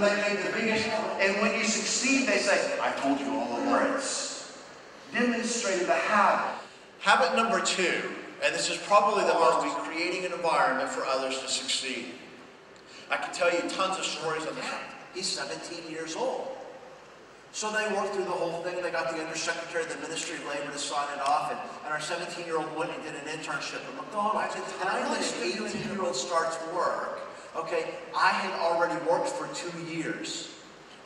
when they make the biggest, and when you succeed, they say, I told you all along. Demonstrated the habit. Habit number 2, and this is probably the most, be creating an environment for others to succeed. I can tell you tons of stories on this. He's 17 years old. So they worked through the whole thing. They got the Undersecretary of the Ministry of Labor to sign it off, and our 17-year-old Whitney did an internship at McDonald's. And I know this 18-year-old starts work. Okay, I had already worked for 2 years.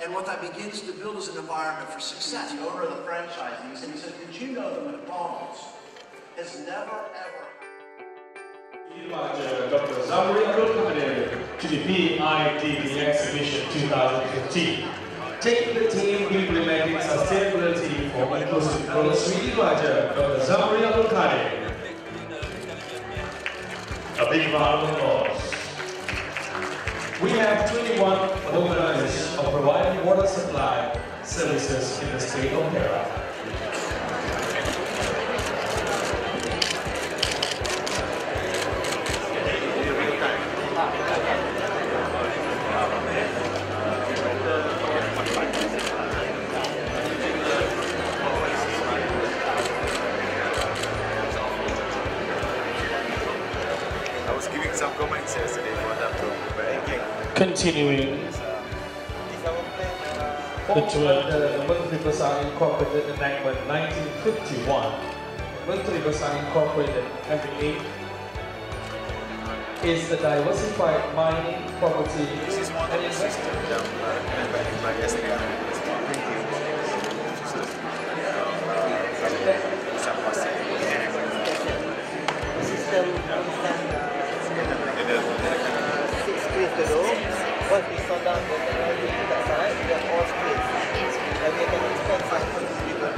And what that begins to build is an environment for success. The owner of the franchise, he said, did you know that McDonald's has never, ever... Dr. Zamri to the PIDD exhibition 2015. Taking the team implementing sustainability for inclusive growth, Sri Dr. Zamri a big round of applause. We have 21 organizers of providing water supply services in the state of Kerala. Some comments yesterday for that to continuing the Menteri Besar Incorporated Enactment 1951. Menteri Besar Incorporated MBA is the diversified mining property and investment. Once we saw down the technology that side, we have all skills. And we can expect 500 people.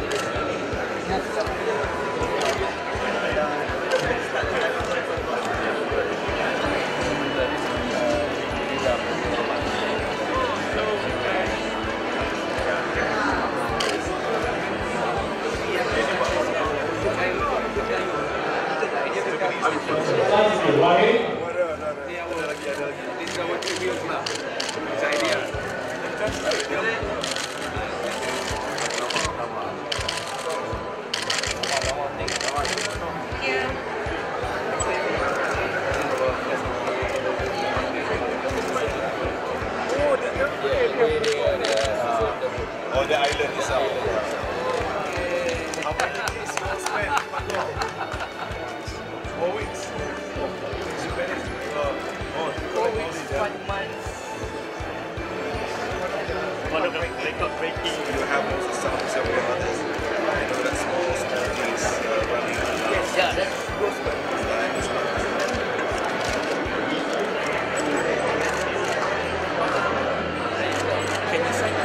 Or the island itself. How many days you will spend in Pangkor? 4 weeks. 4 weeks, 1 month. Record breaking. You have also several others. I know that small things running. Yes, yeah, that's good. Can you sign up?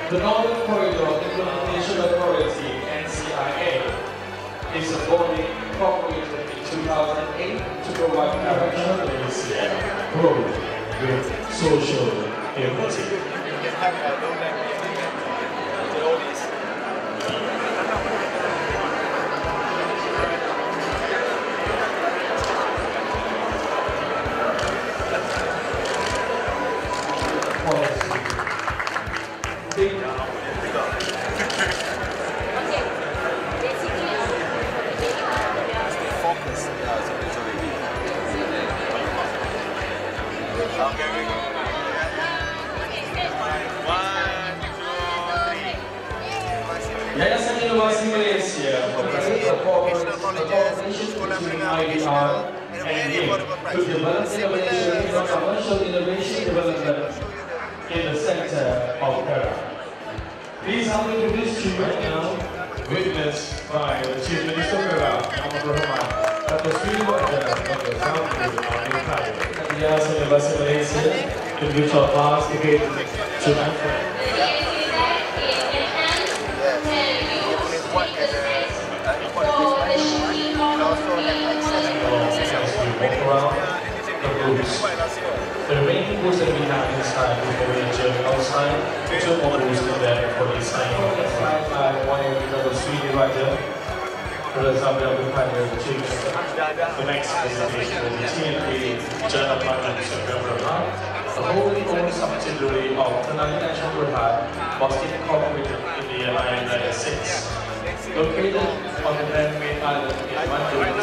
The Northern Corridor Implementation Authority (NCIA) is a body incorporated in 2008 to provide direction to Asia, growth with social equity. Yayasan Inovasi Malaysia memperoleh cooperation between IDR and GIM to develop innovation and commercial innovation development in the sector of Kerala. Please help me to this achievement now, witnessed by the Chief Minister of Kerala, Muhammad Rahman, Dr. Sri Dr. Zamri Yayasan Inovasi Malaysia, in which our past decade to Manfred. Also have access to booths. The remaining booths that we have inside before we adjourn outside, 2 more booths in there for the signing of the flag. One of the Swedish writer, for example, the next presentation will be TNP Journal Partner the wholly owned subsidiary of Tenali National Berhad was incorporated in the year 1996. Located on the man-made island in Bandung.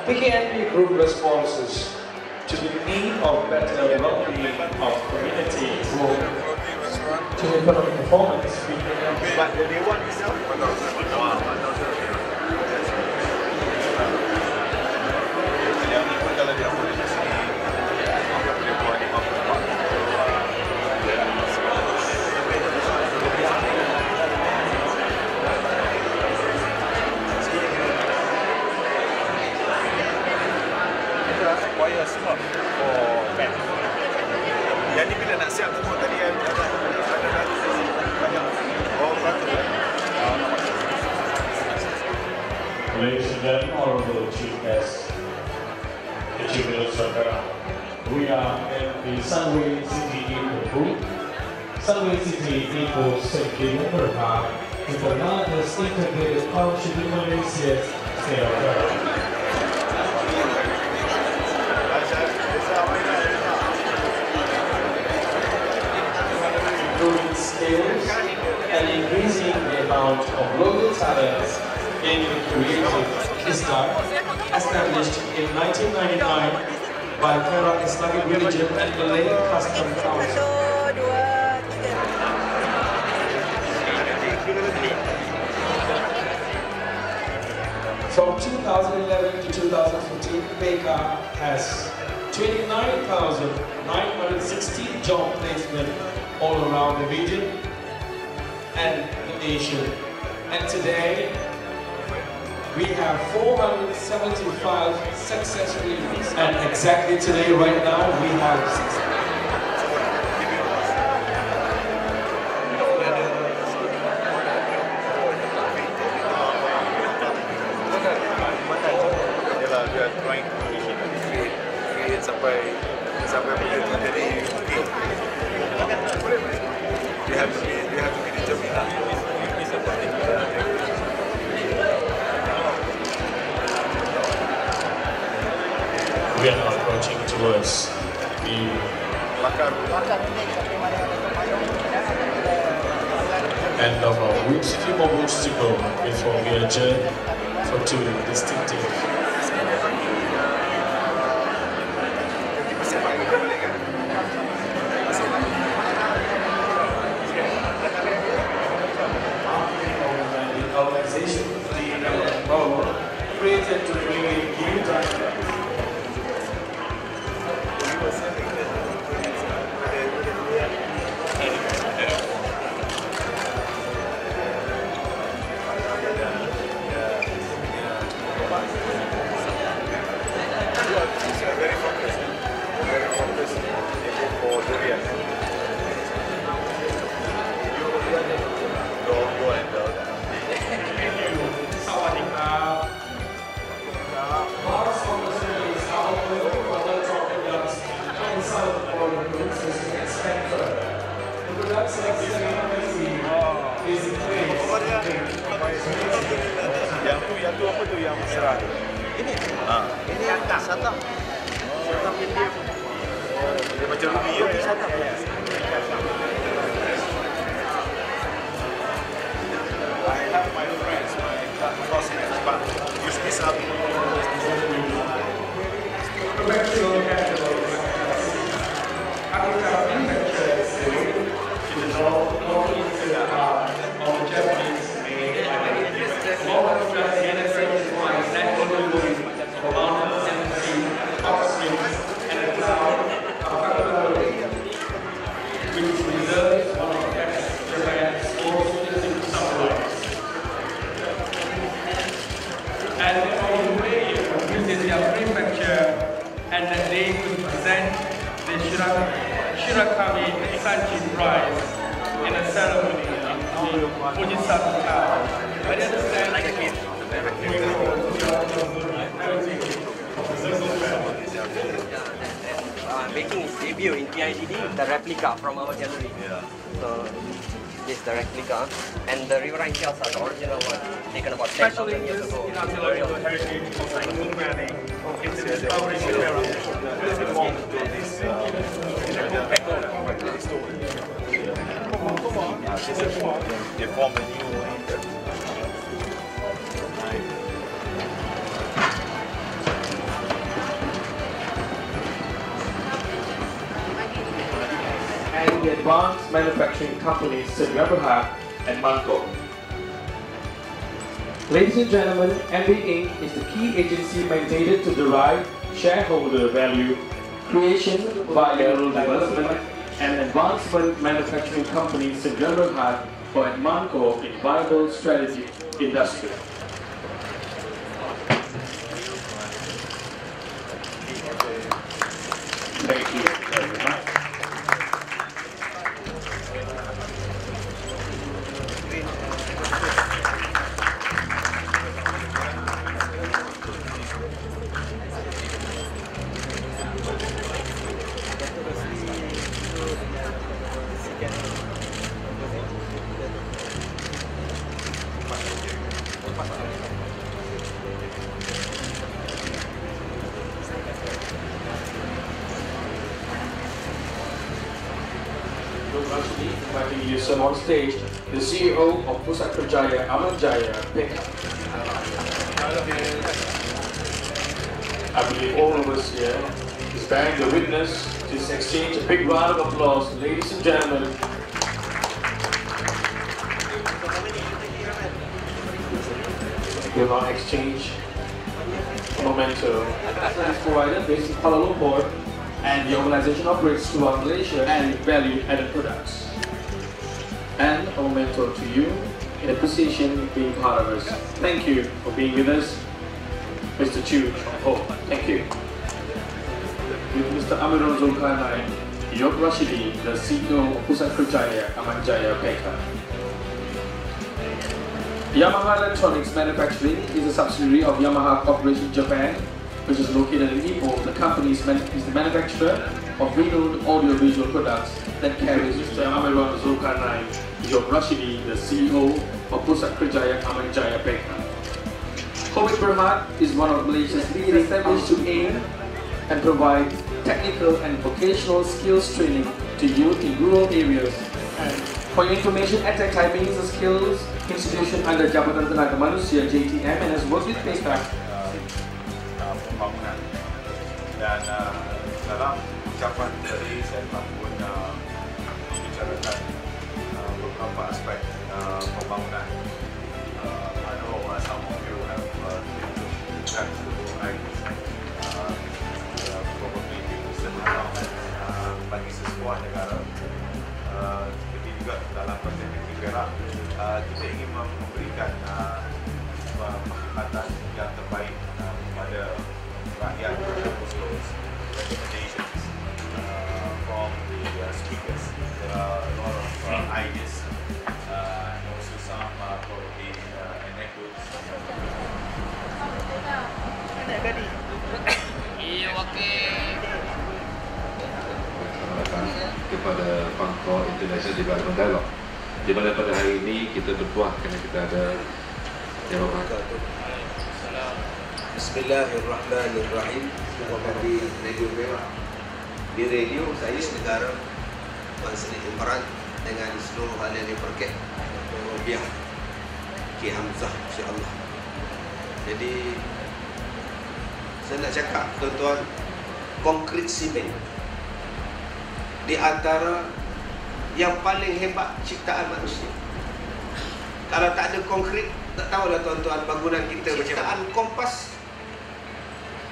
PKNP Group responses to the need of better well-being of community growth to economic performance. But the new one is Ladies and gentlemen, Honorable Chief Guest, the Chief Minister, we are in the Sunway City Airport booth. Sunway City Airport City Berhad is the largest integrated township in Malaysia, state of Perak. Improving skills and increasing the amount of local talents in the creative Islam, established in 1999 by Perak Islamic Religion and Malay Custom Council. From 2011 to 2015, PECA has 29,916 job placement all around the region and the nation. And today, we have 475 successfully released. And exactly today, right now, we have 6. We are now approaching towards the end of our weeks. A few more weeks to go before we adjourn for 2 distinctive. The organization, the created to bring in new talent. Yang tu apa tu yang mesra tu? Ini. Ini yang tak satang. Satang pilih. Dia macam rubi ya, satang. I have my friends, my classmates, but use this up. Shirakami Sanchi Prize in a ceremony in Fujisaku Town. I understand like it. Making his debut in PIDD, the replica from our gallery. So this is the replica, and the riverine shells are the original one, taken about 10,000 years ago. Archaeological heritage of like moon manning, it's a discovery material. They form a new and the advanced manufacturing companies Sriwijaya and Pangkor. Ladies and gentlemen, MB Inc. is the key agency maintained to derive shareholder value, creation via rural development, and advancement manufacturing company Sriwijaya for Pangkor in viable strategy industry. Thank you very much. Inviting you some on stage, the CEO of Pusat Kerjaya Amanjaya, PIDD. I believe all of us here is bearing the witness to this exchange. A big round of applause, ladies and gentlemen. We will now exchange memento. Service provider based in Kuala Lumpur, and the organization operates throughout Malaysia and value-added products. And a memento to you in appreciation being part of us. Thank you for being with us, Mr. Chu. Oh, thank you. With Mr. Amirul Zulkarnain, Yog Rashidi, the CEO of Pusat Kerjaya Amanjaya PK. Yamaha Electronics Manufacturing is a subsidiary of Yamaha Corporation Japan, which is located in Ipoh. The company is the manufacturer of renowned audio-visual products that carries Mr. Amirul Zulkarnain, Yog Rashidi, the CEO of Pusat Kerjaya Amanjaya PK. Hobbit Berhad is one of Malaysia's leading established to aim and provide technical and vocational skills training to youth in rural areas. And for your information, EdTech Taiping is a skills institution under Jabatan Tenaga Manusia JTM and has worked with PayPal. Pembangunan dan dalam ucapan tadi saya pun membicarakan beberapa aspek pembangunan. I know some of you have that probably diusahakan bagi sebuah negara. Seperti juga dalam konteks Perak, kita ingin memberikan perkhidmatan yang terbaik kepada rakyat recommendations from the speakers. There are a lot of ideas and also some probably anecdotes. Kepada Pangkor International Development Dialogue, di mana pada hari ini kita bertuah kerana kita ada jawapan. Bismillahirrahmanirrahim. Di radio saya negara bangsa Timbaran dengan seluruh hal yang diperket Biar Ki Hamzah insya-Allah. Jadi saya nak cakap tuan-tuan, konkret simen di antara yang paling hebat ciptaan manusia. Kalau tak ada konkret, tak tahulah tuan-tuan bangunan kita ciptaan kompas.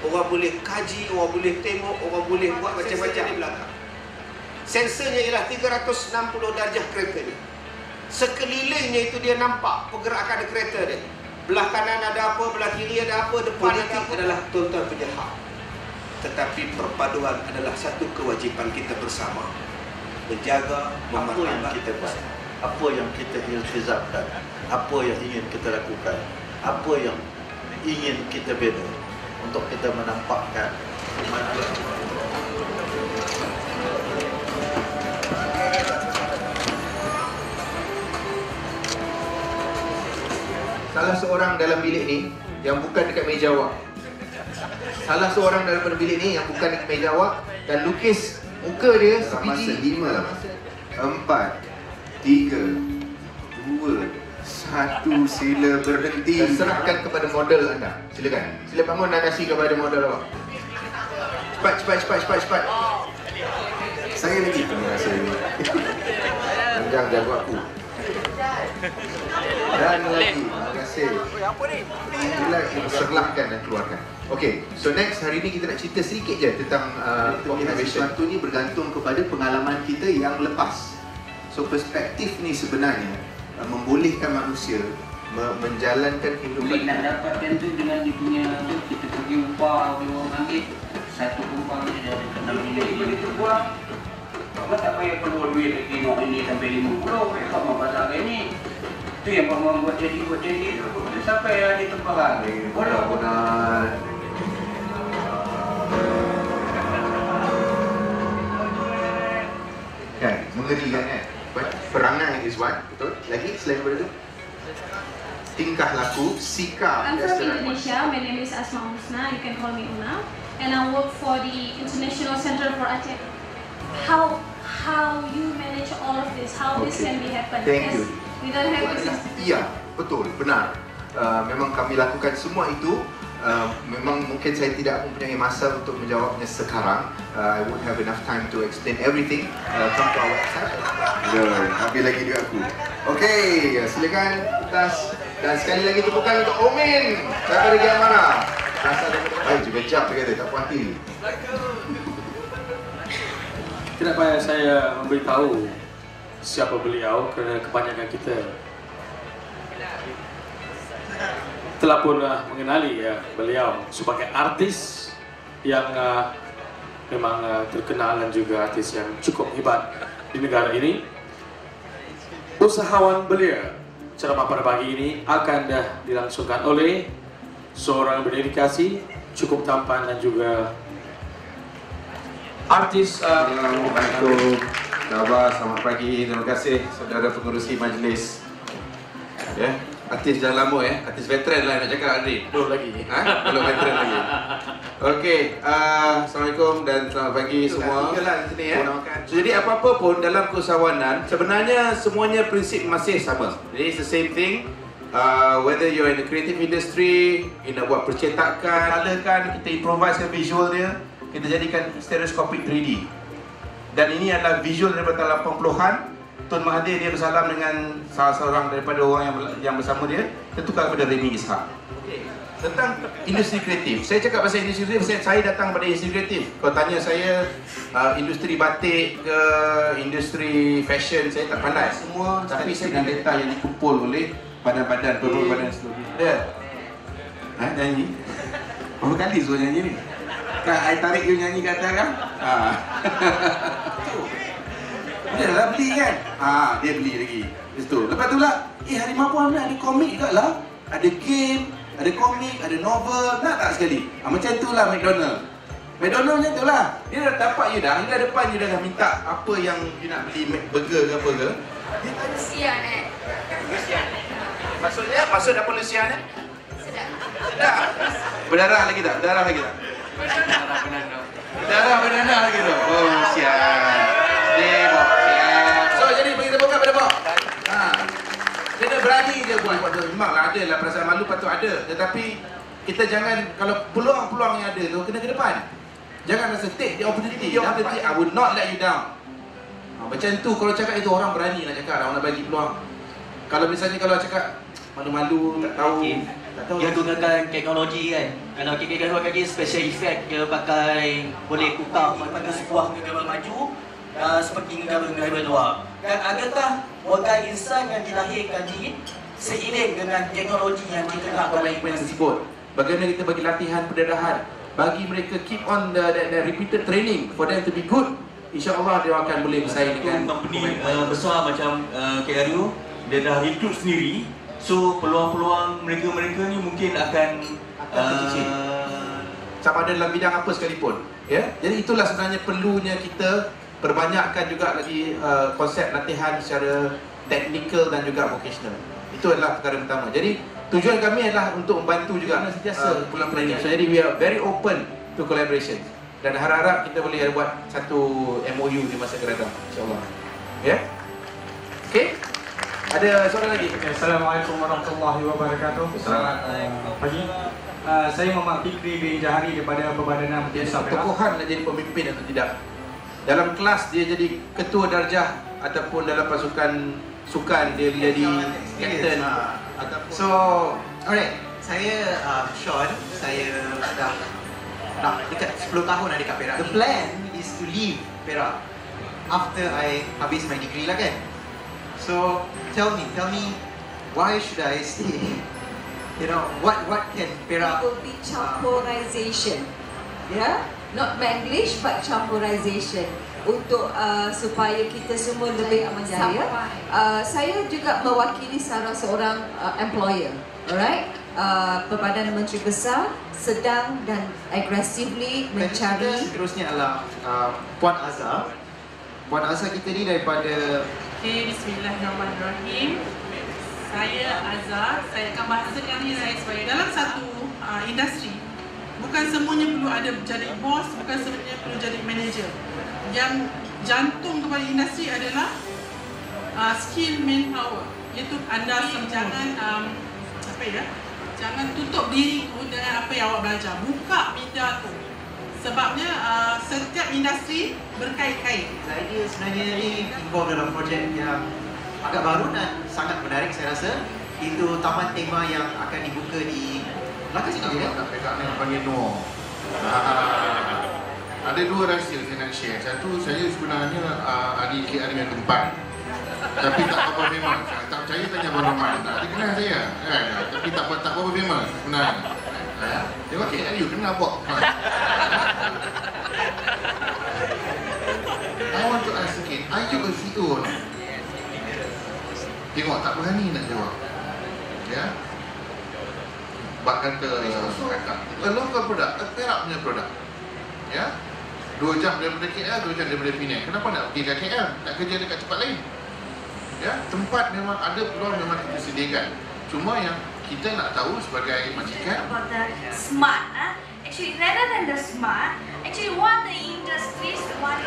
Orang boleh kaji, orang boleh tengok, orang boleh buat macam-macam di belakang. Sensornya ialah 360 darjah kereta ni. Sekelilingnya itu dia nampak pergerakan kereta dia. Belah kanan ada apa, belah kiri ada apa, depan ada apa. Adalah tuan-tuan punya hak. Tetapi perpaduan adalah satu kewajipan kita bersama. berjaga apa yang kita buat, apa yang kita iltizamkan, apa yang ingin kita lakukan, apa yang ingin kita bina untuk kita menampakkan kemajuan. Salah seorang dalam bilik ni yang bukan dekat meja awak. Salah seorang dalam bilik ni yang bukan dekat meja awak dan lukis muka dia sebiji 5, 4, 3, 2, 1, sila berhenti. Dan serahkan kepada model anda. Silakan. Sila bangun dan kasih kepada model awak. Cepat. Saya lagi. Terima kasih. Jangan jaga aku. Dan lagi. Terima kasih. Sila serlahkan dan keluarkan. Okay, so next hari ni kita nak cerita sedikit je tentang innovation. Sesuatu ni bergantung kepada pengalaman kita yang lepas. So perspektif ni sebenarnya membolehkan manusia menjalankan kehidupan. Boleh nak dapatkan tu dengan dia punya tu, kita pergi upah, dia orang ambil satu umpah ni dia ada 6 bila kita buang. Apa tak payah keluar duit lagi nak ini sampai 50, kau mau pasal ni. Tu yang kau buat jadi sampai ada tempat habis. Benar-benar. Kan, mengerikan kan? Perangai is one, betul? Lagi selain daripada itu? Tingkah laku, sikap. I'm from Indonesia, my name is Asma Husna, you can call me Una. And I work for the International Center for Aceh. How you manage all of this, how this can be happen? Thank you. We don't have this. Ya, betul, benar. Memang kami lakukan semua itu. Memang mungkin saya tidak mempunyai masa untuk menjawabnya sekarang. I won't have enough time to explain everything. Come to our website. Habis lagi duit aku. Okey, silakan atas. Dan sekali lagi tepukan untuk Omin daripada Giamana. Rasa ada juga jap dia kata, tak puas hati. Tidak payah saya memberitahu siapa beliau kerana kebanyakan kita telah pun mengenali beliau sebagai artis yang memang terkenal dan juga artis yang cukup hebat di negara ini. Usahawan belia ceramah pada pagi ini akan dilangsungkan oleh seorang berdedikasi, cukup tampan dan juga artis. Assalamualaikum, selamat pagi. Terima kasih saudara pengerusi majlis. Ya, artis dah lama artis veteran lah nak cakap Adri. Belum lagi. Belum veteran lagi. Okey, assalamualaikum dan selamat pagi semua. Jadi apa-apa pun dalam keusahawanan sebenarnya semuanya prinsip masih sama. Jadi it's the same thing. Whether you're in the creative industry, nak buat percetakan, colorkan, kita improvise visual dia, kita jadikan stereoscopic 3D. Dan ini adalah visual daripada tahun 80-an. Tun Mahathir dia bersalam dengan salah seorang daripada orang yang bersama dia, tertukar kepada Remy Ishak. Tentang industri kreatif. Saya cakap pasal industri kreatif, saya datang pada industri kreatif. Kalau tanya saya industri batik ke industri fashion, saya tak pandai. Semua tapi saya dengan data yang dikumpul oleh badan-badan, beberapa badan seluruh. Dia nyanyi. Berapa kali suruh nyanyi ni? Kan I tarik you nyanyi kat atas kan? Dia dah beli kan? Dia beli lagi. Lepas tu lah, Harimau Puan ni ada komik kat lah. Ada game, ada komik, ada novel. Nak tak sekali? Macam tu lah McDonald. McDonald macam tu lah. Dia dah dapat you dah. Dia depan you dah minta apa yang you nak beli, burger ke apa ke. Lucian Lucian. Maksud apa Lucian Sedap. Berdarah lagi tak? Berdarah lagi tak? Berdarah lagi tu. Oh, siap. So jadi bagi tepukan pada Bok. Dia dah berani dia buat. Memanglah ada lah perasaan malu patut ada. Tetapi kita jangan, kalau peluang-peluang yang ada tu kena ke depan. Jangan rasa take the opportunity. I would not let you down. Macam tu kalau cakap itu orang berani nak cakap, orang nak bagi peluang. Kalau misalnya kalau cakap malu-malu, tak tahu. Dia gunakan teknologi kan. Kalau kita pakai special effect, dia pakai boleh tukar pada sebuah gambar maju seperti gambar luar. Dan adakah organ insan yang dilahirkan ini seiring dengan teknologi yang kita nak tersebut? Bagaimana kita bagi latihan pendedahan, bagi mereka keep on the repeated training for them to be good InsyaAllah dia akan boleh bersaing dengan company besar macam KRU, dia dah recruit sendiri. So peluang-peluang mereka ni mungkin akan kecil. Sama ada dalam bidang apa sekalipun. Ya, jadi itulah sebenarnya perlunya kita perbanyakkan juga lagi konsep latihan secara teknikal dan juga vocational. Itu adalah perkara pertama. Jadi tujuan kami adalah untuk membantu juga pulang pelanggan. So, jadi we are very open to collaboration. Dan harap-harap kita boleh buat satu MOU di masa akan datang, insyaAllah. Ya? Okey? Ada soalan lagi? Assalamualaikum warahmatullahi wabarakatuh. Selamat pagi. Saya Muhammad Fikri bin Jahari daripada Perbadanan Pengusaha Perak. Tokohan nak jadi pemimpin atau tidak? Dalam kelas dia jadi ketua darjah ataupun dalam pasukan sukan dia jadi captain. So, alright. Saya Sean. Saya dah dekat 10 tahun dah dekat Perak. The plan is to leave Perak after I habis my degree lah kan. So, tell me, why should I stay? You know, what can Perak? It will be campurization, yeah, not Manglish but campurization untuk supaya kita semua lebih berjaya. Saya juga mewakili salah seorang employer, alright. Perbadanan Menteri Besar sedang dan agresively mencari. Seterusnya adalah Puan Azhar. Puan Azhar kita ni daripada. Okay, bismillahirrahmanirrahim. Saya Azhar, saya akan bahasakan diri saya sebagai dalam satu industri. Bukan semuanya perlu ada jadi bos, bukan semuanya perlu jadi manager. Yang jantung kepada industri adalah skill manpower. Iaitu anda jangan jangan tutup diri dengan apa yang awak belajar. Buka minda tu. Sebabnya setiap industri berkait-kait. Saya sebenarnya ni involved dalam projek yang agak baru dan sangat menarik saya rasa. Itu taman tema yang akan dibuka di belakang sini ya. Perak ni panggil Noor. Ada dua rahsia saya nak share. Satu, saya sebenarnya adik KL yang keempat. Tapi tak apa-apa famous. Tak percaya tanya Abang Rahman. Tak ada kenal saya kan? Tapi tak apa-apa famous sebenarnya. Tengok KL you kenal Bob. I want to ask again, are you a CEO? Tengok tak berani nak jawab. Ya. Bak kata a local product, a Perak punya produk. Ya. 2 jam daripada KL, 2 jam daripada Penang. Kenapa nak pergi ke KL? Nak kerja dekat tempat lain. Ya, tempat memang ada peluang memang kita sediakan. Cuma yang kita nak tahu sebagai majikan about the smart. Actually, rather than the smart, actually what the industries want.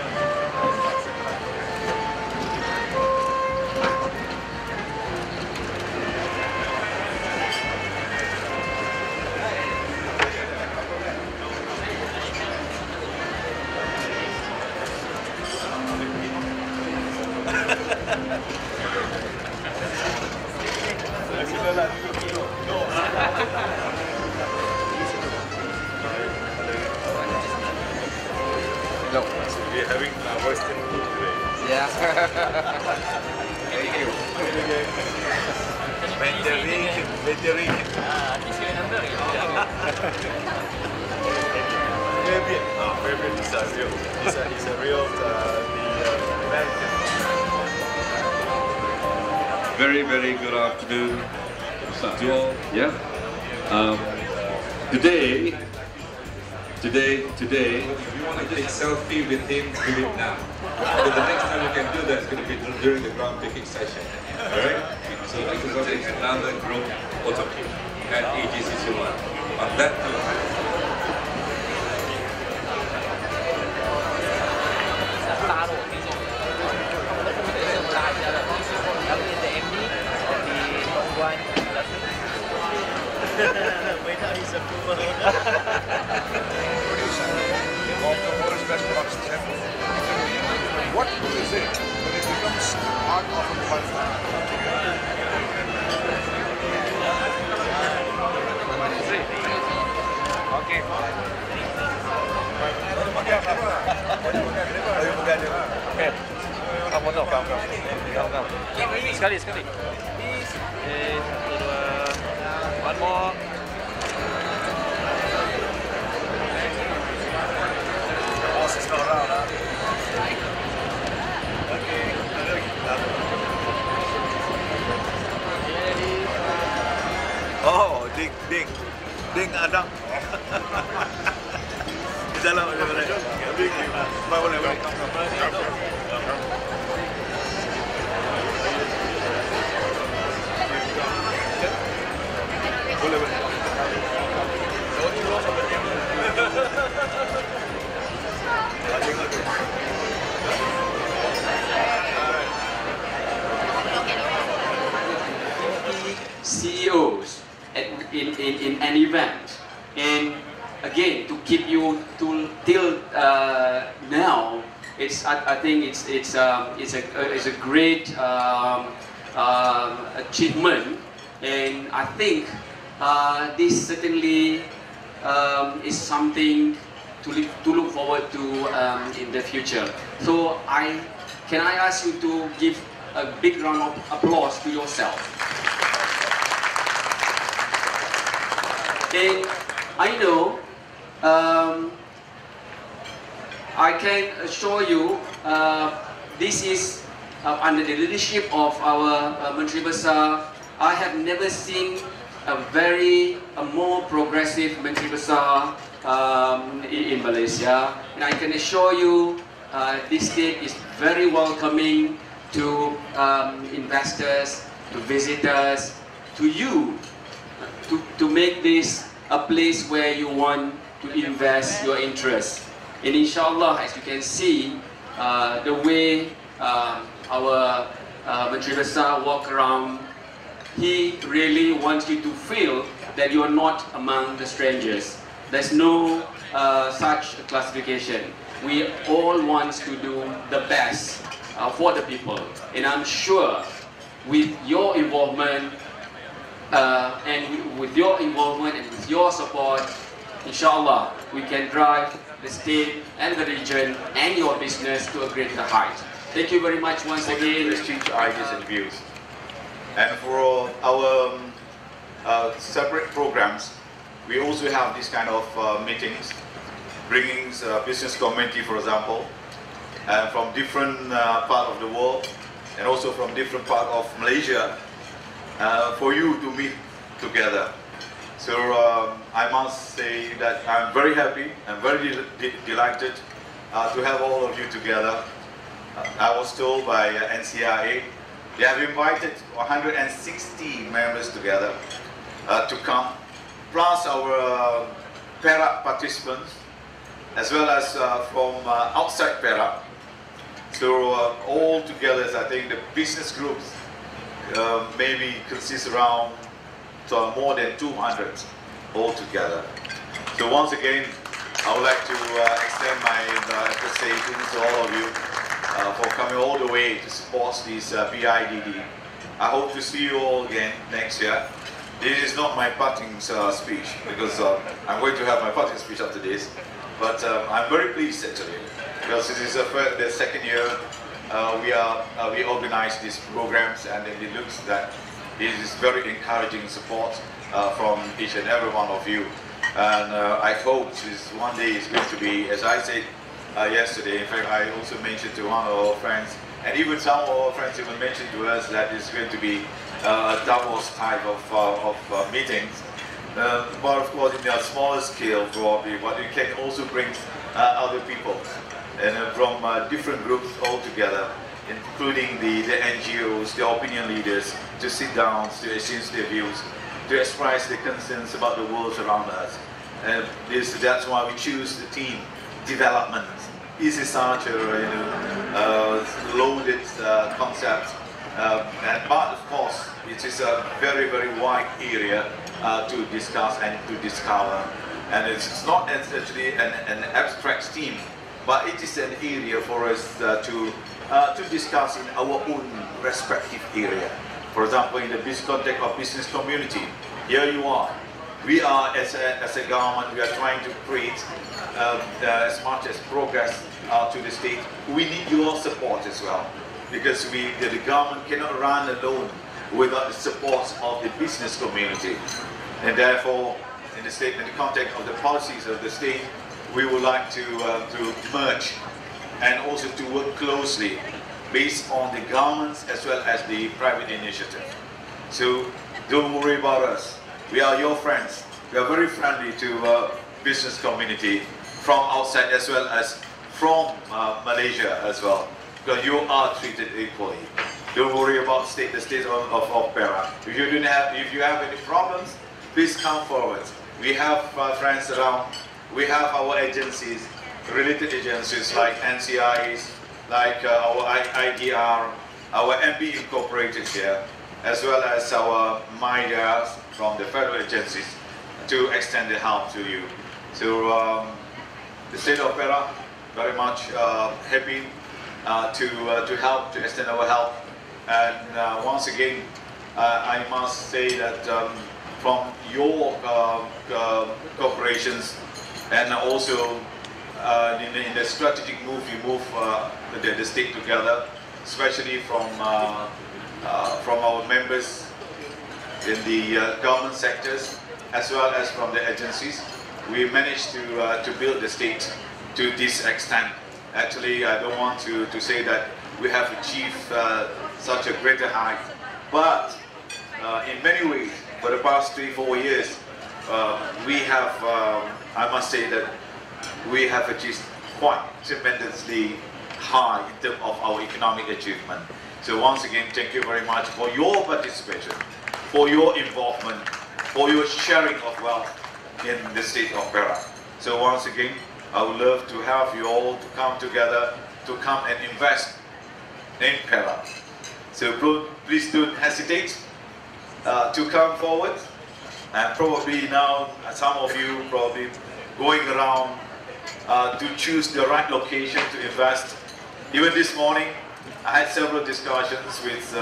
No. So we're having Western food today. Yeah. Thank you. Vegetarian. Favorite is a real. It's a real American. Very, very good afternoon to all. Yeah. Today, if you want to take selfie with him, do it now. But the next time you can do that is going to be during the ground picking session. Alright? So this is also another group photo at AGCC1. On that too. what is it when it becomes part of a platform? Okay. Okay. Kamu foto, kamu. Sekali. Satu, dua. One more. Boss is not around, huh? Ding Adam. Di dalam boleh. Boleh. CEOs in an event, and again to keep you till now, I think it's a great achievement, and I think this certainly is something to look forward to in the future. So can I ask you to give a big round of applause to yourself. And I know, I can assure you, this is under the leadership of our Menteri Besar. I have never seen a more progressive Menteri Besar in Malaysia, and I can assure you, this state is very welcoming to investors, to visitors, to you, to make this a place where you want to invest your interest. And inshallah, as you can see, the way our Menteri Besar walk around, he really wants you to feel that you are not among the strangers. There's no such classification. We all want to do the best for the people. And I'm sure with your involvement, and with your support, inshallah, we can drive the state and the region and your business to a greater height. Thank you very much once again. Exchange ideas and views. And for our separate programs, we also have this kind of meetings, bringing business community, for example, from different part of the world, and also from different part of Malaysia, for you to meet together. So I must say that I'm very happy and very delighted to have all of you together. I was told by NCIA, they have invited 160 members together to come, plus our Perak participants, as well as from outside Perak. So all together, I think the business groups maybe consists around more than 200 altogether. So once again, I would like to extend my appreciation to all of you for coming all the way to support this PIDD. I hope to see you all again next year. This is not my parting speech, because I'm going to have my parting speech after this. But I'm very pleased actually, because this is the second year we organize these programs, and it looks that this is very encouraging support from each and every one of you. And I hope this one day is going to be, as I said yesterday, in fact I also mentioned to one of our friends, and even some of our friends even mentioned to us that it's going to be a Davos type of meetings. But of course in a smaller scale probably, but it can also bring other people and from different groups all together, including the NGOs, the opinion leaders, to sit down, to exchange their views, to express their concerns about the world around us. And that's why we choose the theme, development. This is such a loaded concept, but of course it is a very, very wide area to discuss and to discover. And it's not actually an abstract theme, but it is an area for us to discuss in our own respective area. For example, in the context of business community, here you are. We are, as a government, we are trying to create as much as progress to the state. We need your support as well, because the government cannot run alone without the support of the business community. And therefore, in the context of the policies of the state, we would like to merge and also to work closely based on the governments as well as the private initiative. So don't worry about us. We are your friends. We are very friendly to business community from outside as well as from Malaysia as well, because you are treated equally. Don't worry about the state of Perak. If you have any problems, please come forward. We have friends around. We have our agencies, related agencies like NCIs, like our IDR, our MB Incorporated here, as well as our MIDAs from the federal agencies to extend the help to you. So the state of Perak very much happy to help, to extend our help. And once again, I must say that from your corporations and also in the strategic move, you move the state together, especially from our members in the government sectors as well as from the agencies. We managed to build the state to this extent. Actually, I don't want to say that we have achieved such a greater height, but in many ways, for the past 3-4 years, we have, I must say that we have achieved quite tremendously high in terms of our economic achievement. So once again, thank you very much for your participation, for your involvement, for your sharing of wealth in the state of Perak. So once again, I would love to have you all to come together, to come and invest in Perak. So please don't hesitate to come forward. And probably now, some of you probably going around to choose the right location to invest. Even this morning, I had several discussions with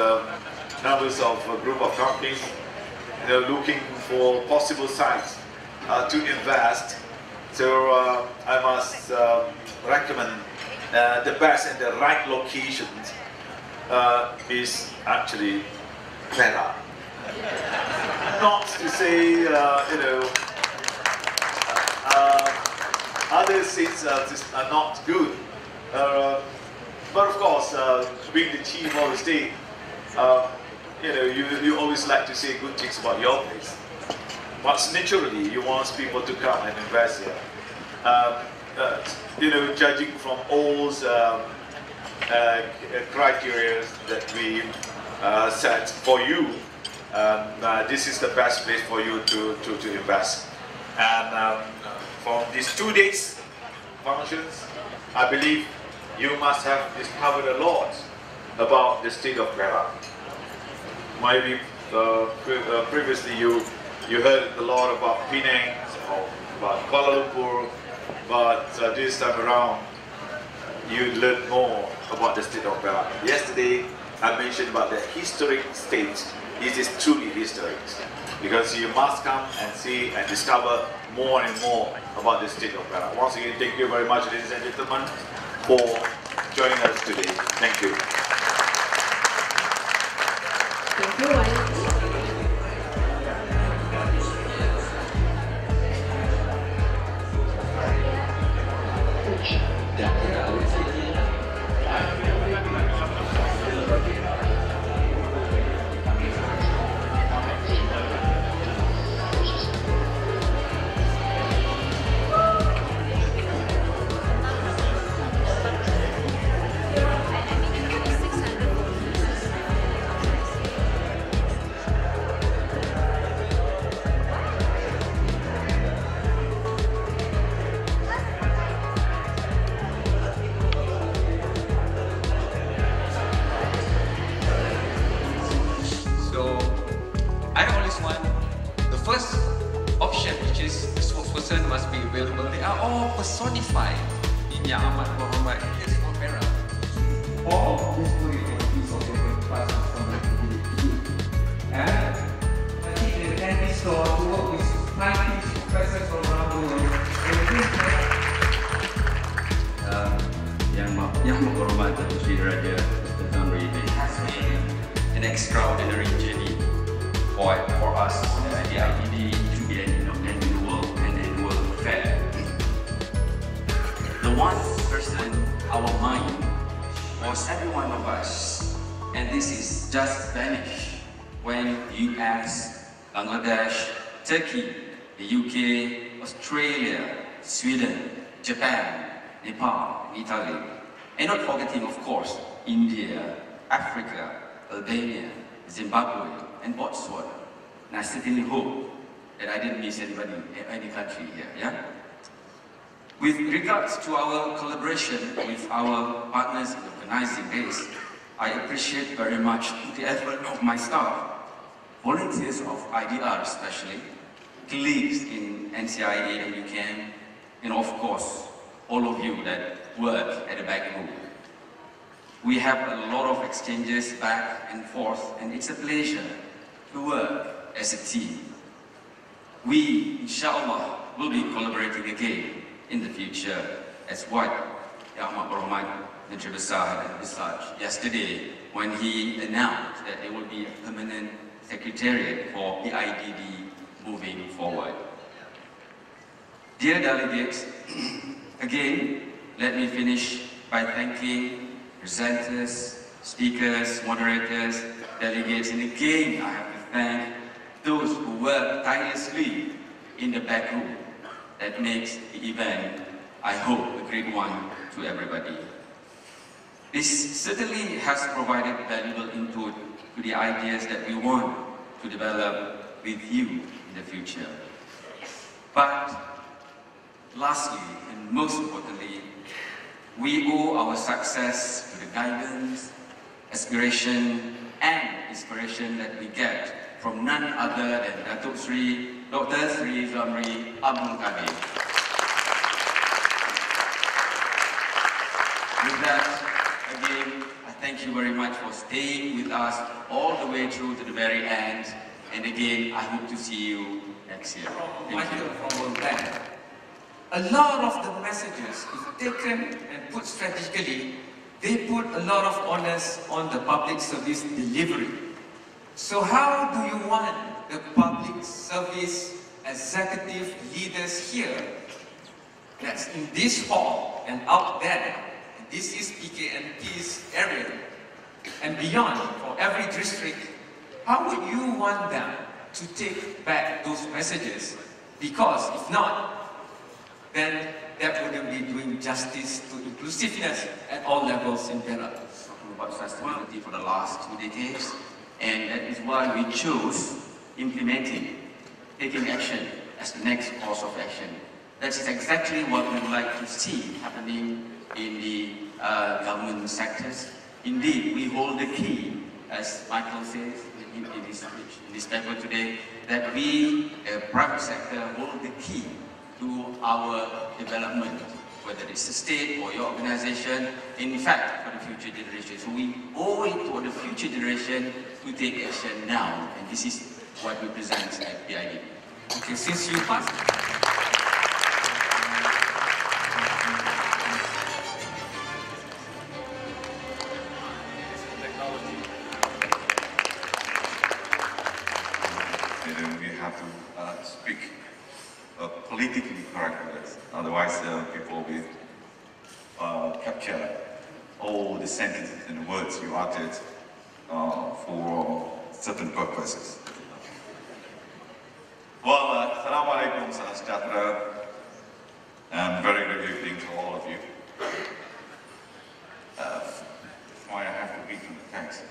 members of a group of companies, looking for possible sites to invest. So I must recommend the best and the right locations is actually Perak. Not to say, other states are not good. But of course, being the chief of the state, you always like to say good things about your place. But naturally, you want people to come and invest here. Judging from all criteria that we set for you, this is the best place for you to invest. And from these 2 days functions, I believe you must have discovered a lot about the state of Perak. Maybe previously you heard a lot about Penang or about Kuala Lumpur, but this time around you learned more about the state of Perak. Yesterday I mentioned about the historic state. It is truly historic because you must come and see and discover more and more about the state of Perak. Once again, thank you very much, ladies and gentlemen, for joining us today. Thank you. Thank you. Personified in Yang Amat Berhormat Yes for Perak. All of this story is a piece of paper passed from the PIDD. And I think the candy store to work with 90 professors from around the world. Yang Berhormat Datuk Seri Raja Dr. Tan Sri It has been an extraordinary journey for us at the PIDD to be an annual fair. The one person, our mind, was every one of us, and this is just vanished when US, Bangladesh, Turkey, the UK, Australia, Sweden, Japan, Nepal, Italy, and not forgetting, of course, India, Africa, Albania, Zimbabwe, and Botswana. And I certainly hope that I didn't miss anybody, any country here, yeah? With regards to our collaboration with our partners in organizing this, I appreciate very much the effort of my staff, volunteers of IDR especially, colleagues in NCIA and UCAM, and of course, all of you that work at the back room. We have a lot of exchanges back and forth, and it's a pleasure to work as a team. We, inshallah, will be collaborating again in the future as what Yang Amat Berhormat Menteri Besar had envisaged yesterday when he announced that there will be a permanent secretariat for PIDD moving forward. Dear delegates, again, let me finish by thanking presenters, speakers, moderators, delegates, and again I have to thank those who work tirelessly in the back room that makes the event, I hope, a great one to everybody. This certainly has provided valuable input to the ideas that we want to develop with you in the future. But lastly, and most importantly, we owe our success to the guidance, aspiration, and inspiration that we get from none other than Datuk Sri Dr. Sri Zamri Abdul Kadir. With that, again, I thank you very much for staying with us all the way through to the very end. And again, I hope to see you next year. Thank you. From World Bank. A lot of the messages, if taken and put strategically, they put a lot of onus on the public service delivery. So how do you want the public service executive leaders here, that's in this hall and out there, and this is PKNP's area, and beyond, for every district, how would you want them to take back those messages? Because if not, then that wouldn't be doing justice to inclusiveness at all levels in Perak. Talking about sustainability for the last 2 decades, and that is why we chose implementing, taking action as the next course of action. That is exactly what we would like to see happening in the government sectors. Indeed, we hold the key, as Michael says in this paper today, that we, the private sector, hold the key to our development, whether it's a state or your organization, in fact, for the future generation. So we owe it to the future generation to take action now, and this is what we present at PIDD. Okay, since you passed. We have to speak politically correct words, otherwise people will capture all the sentences and words you uttered for certain purposes. Well, Assalamu alaikum, salam sejahtera, and very good evening to all of you. Why I have to read from the text.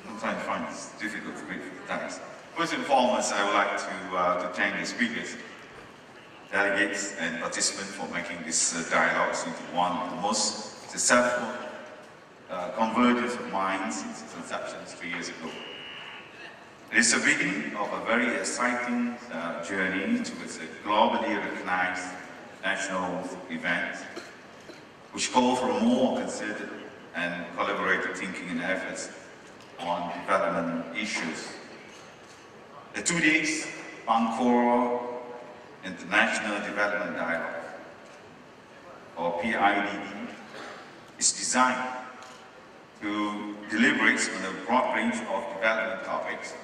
Sometimes I find it difficult to read from the text. First and foremost, I would like to thank the speakers, delegates, and participants for making this dialogue into one of the most successful convergence of minds since its inception 3 years ago. It is the beginning of a very exciting journey towards a globally recognized national event, which calls for more concerted and collaborative thinking and efforts on development issues. The 2 days Pangkor International Development Dialogue, or PIDD, is designed to deliberate on a broad range of development topics,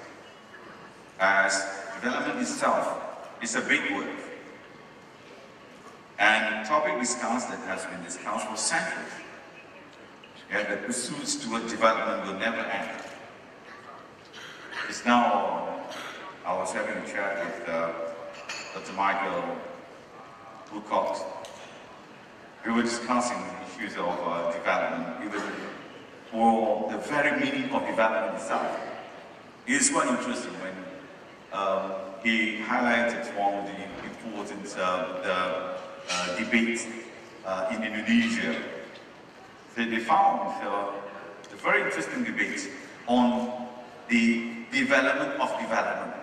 as development itself is a big word. And the topic discussed that has been discussed for centuries, yet the pursuits toward development will never end. It's now, I was having a shared with Dr. Michael Woodcock, we were discussing issues of development, even for the very meaning of development itself. It is quite interesting when he highlighted one of the important debates in Indonesia. So they found a very interesting debate on the development of development.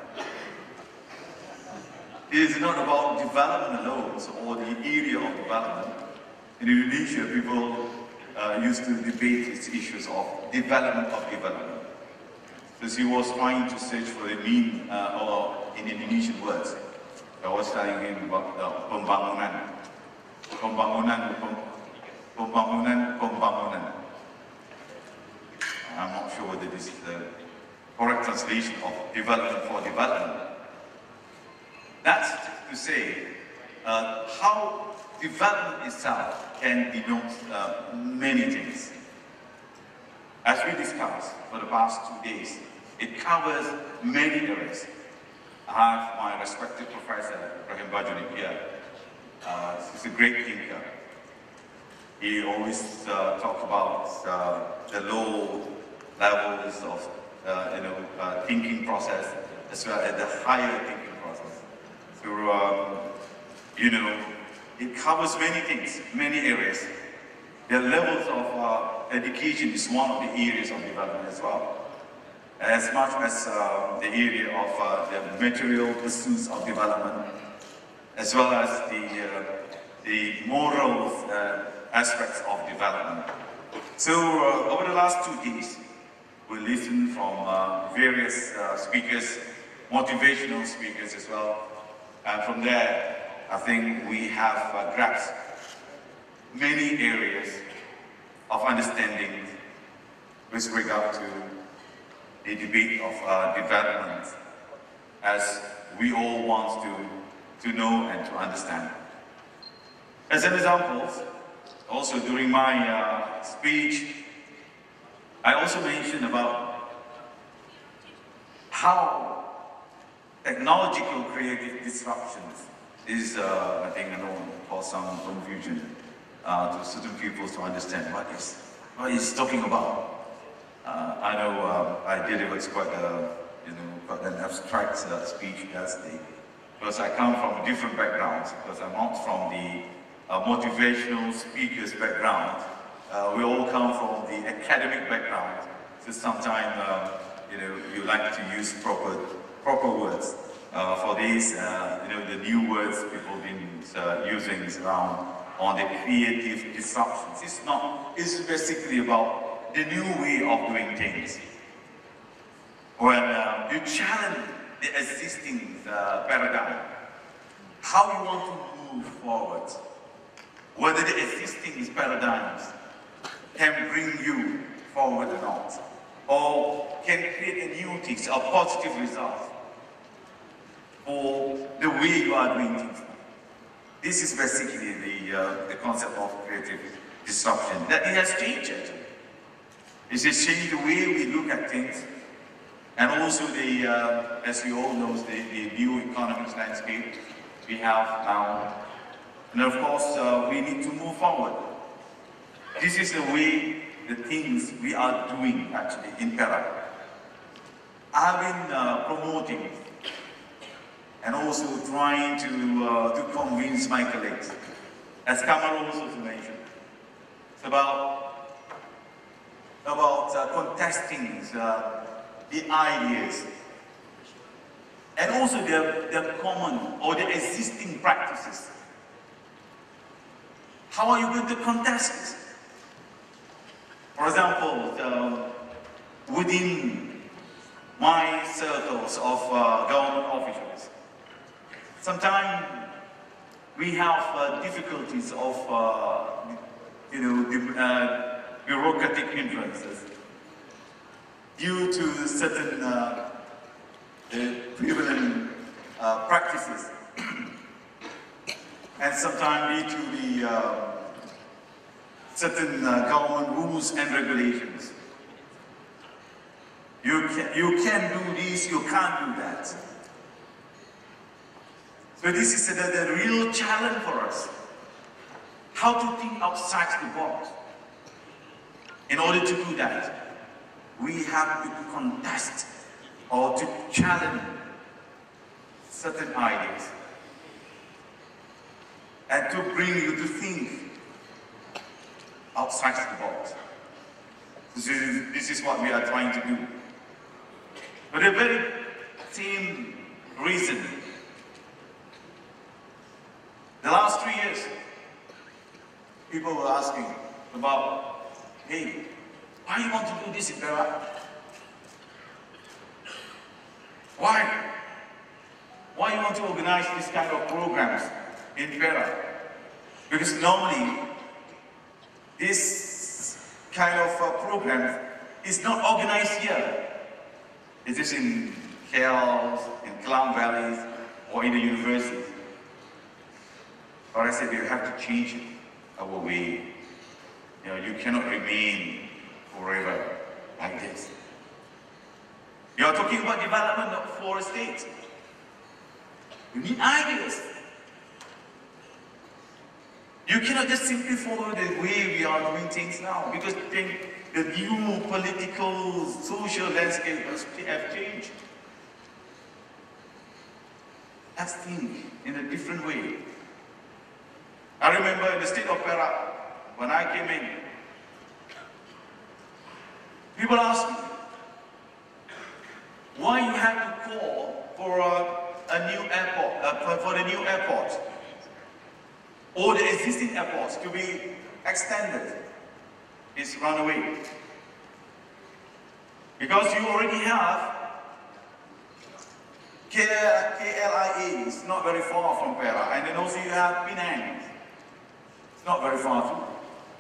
It is not about development alone, or the area of development. In Indonesia, people used to debate these issues of development of development. Because he was trying to search for the meaning in Indonesian words. I was telling him about pembangunan. Pembangunan. I'm not sure whether this is the correct translation of development for development. That's to say how development itself can denote many things. As we discussed for the past 2 days, it covers many areas. I have my respected professor, Rahim Bajuni here. He's a great thinker. He always talks about the low levels of thinking process, as well as the higher thinking process. So, it covers many things, many areas. The levels of education is one of the areas of development as well. As much as the area of the material pursuits of development, as well as the moral aspects of development. So over the last 2 days, we listened from various speakers, motivational speakers as well. And from there, I think we have grasped many areas of understanding with regard to the debate of development, as we all want to know and to understand. As an example, also during my speech, I also mentioned about how technological creative disruptions is, I think, cause some confusion to certain people to understand what he's talking about. I know I did it with quite an abstract speech yesterday, because I come from different backgrounds, because I'm not from the motivational speakers background. We all come from the academic background, so sometimes you like to use proper words. For these, the new words people have been using is around on the creative disruptions. It's basically about the new way of doing things. When you challenge the existing paradigm, how you want to move forward, whether the existing paradigms can bring you forward or not, or can create a new things, a positive result for the way you are doing things. This is basically the concept of creative disruption. That it has changed actually. It has changed the way we look at things, and also as you all know, the new economic landscape we have now. And of course, we need to move forward. This is the way the things we are doing actually in Perak. I've been promoting and also trying to convince my colleagues, as Kamal also mentioned, it's about contesting the ideas and also the common or the existing practices. How are you going to contest this? For example, within my circles of government officials, sometimes we have difficulties of, bureaucratic hindrances due to certain prevalent practices, and sometimes due to the certain government rules and regulations. You can do this, you can't do that. So this is the real challenge for us. How to think outside the box. In order to do that, we have to contest or to challenge certain ideas and to bring you to think outside the box. This is what we are trying to do. For the very same reason, the last 3 years, people were asking about, hey, why you want to do this in Perak? Why? Why you want to organize this kind of programs in Perak? Because normally, this kind of program is not organized here. It is in KL, in Klang Valleys, or in the universities. But I said, we have to change our way. You know, you cannot remain forever like this. You are talking about development for a state. You need ideas. You cannot just simply follow the way we are doing things now, because the new political, social landscape have changed. Let's think in a different way. I remember in the state of Perak, when I came in, people asked me, why you have to call for a new airport, for the new airport, or the existing airports to be extended, is run away. Because you already have KLIA, it's not very far from Perak, and then also you have Penang. It's not very far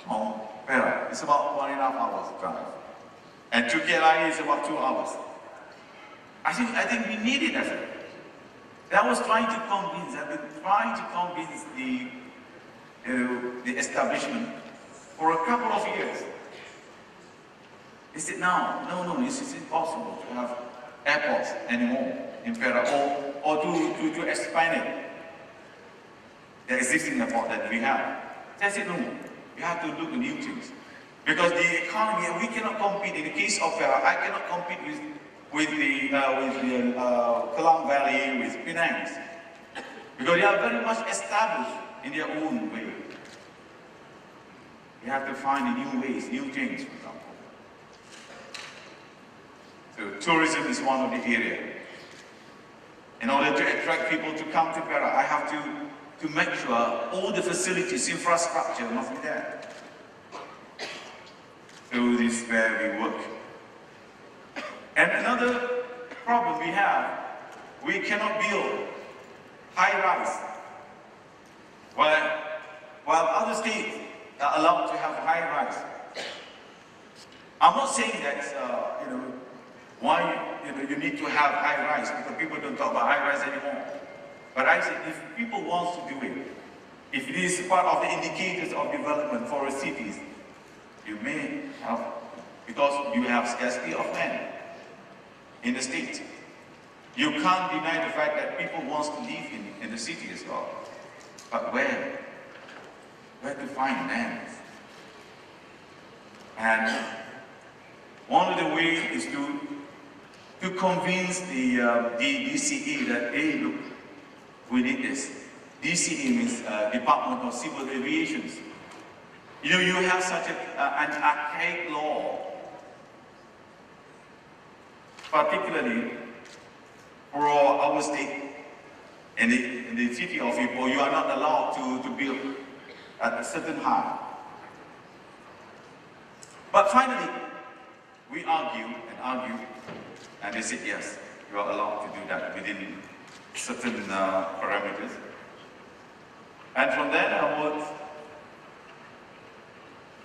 from Perak. It's about 1.5 hours drive. And to KLIA is about 2 hours. I think we need it as well. I was trying to convince, I've been trying to convince the establishment for a couple of years. They said, no, this is impossible to have airports anymore in Perak, or to expand it, the existing airport that we have. I said, no, you have to look at new things. Because the economy, we cannot compete. In the case of Perak, I cannot compete with the Klang Valley, with Penang, because they are very much established in their own way. You have to find new ways, new things, for example. So tourism is one of the areas. In order to attract people to come to Perak, I have to make sure all the facilities, infrastructure must be there. So this is where we work. And another problem we have, we cannot build high-rise. While other states are allowed to have high-rise. I'm not saying that, why you need to have high-rise, because people don't talk about high-rise anymore. But I say, if people want to do it, if it is part of the indicators of development for our cities, you may have, because you have scarcity of land in the state. You can't deny the fact that people want to live in the city as well. But where? Where to find land? And one of the ways is to convince the DCE that, hey, look, we need this. DCE means Department of Civil Aviation. You know, you have such an archaic law, particularly for our state. In the city of Ipoh, you are not allowed to build at a certain height. But finally, we argue, and they said, yes, you are allowed to do that within certain parameters. And from then onwards,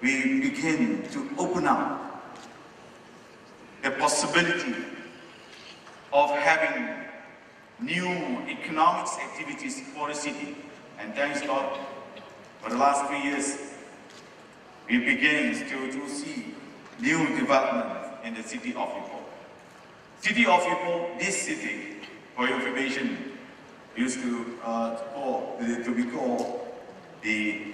we begin to open up the possibility of having new economics activities for the city. And thanks God, for the last 3 years, we begin to see new development in the city of Ipoh. City of Ipoh, this city, for your information, used to be called the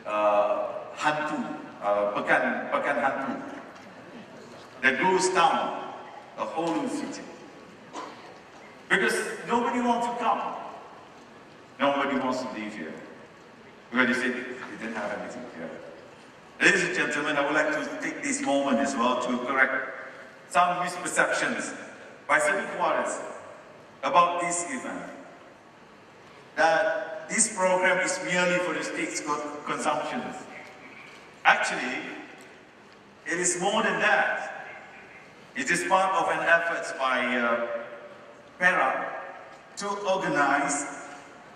hantu, pekan hantu, the ghost town, the whole city. Because nobody wants to come. Nobody wants to live here. Because they said they didn't have anything here. Ladies and gentlemen, I would like to take this moment as well to correct some misperceptions by certain quarters about this event. That this program is merely for the state's consumption. Actually, it is more than that. It is part of an effort by PERA to organize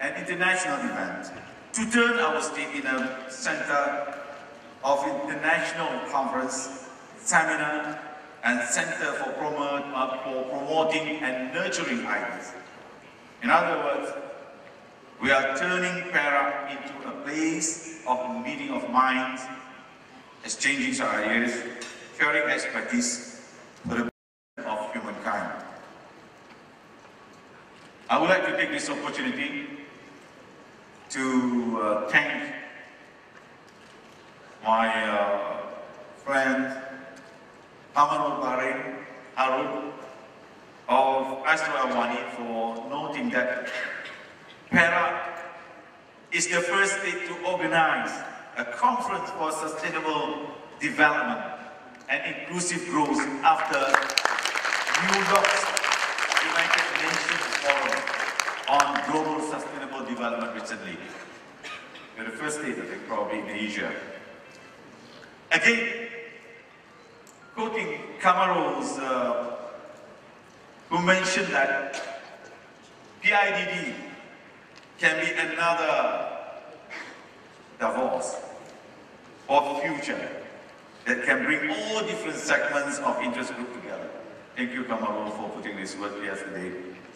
an international event, to turn our state in a center of international conference, seminar, and center for promoting and nurturing ideas. In other words, we are turning PERA into a place of meeting of minds, exchanging ideas, sharing expertise for the benefit of humankind. I would like to take this opportunity to thank my friend Amarul Bahrain Harun of Astro Awani for noting that PERA is the first state to organize a conference for sustainable development and inclusive growth after New York's United Nations Forum on Global Sustainable Development recently. We're the first state, I think, probably in Asia. Again, quoting Kamarul's, who mentioned that PIDD can be another Davos of future that can bring all different segments of interest group together. Thank you, Kamarul, for putting this word yesterday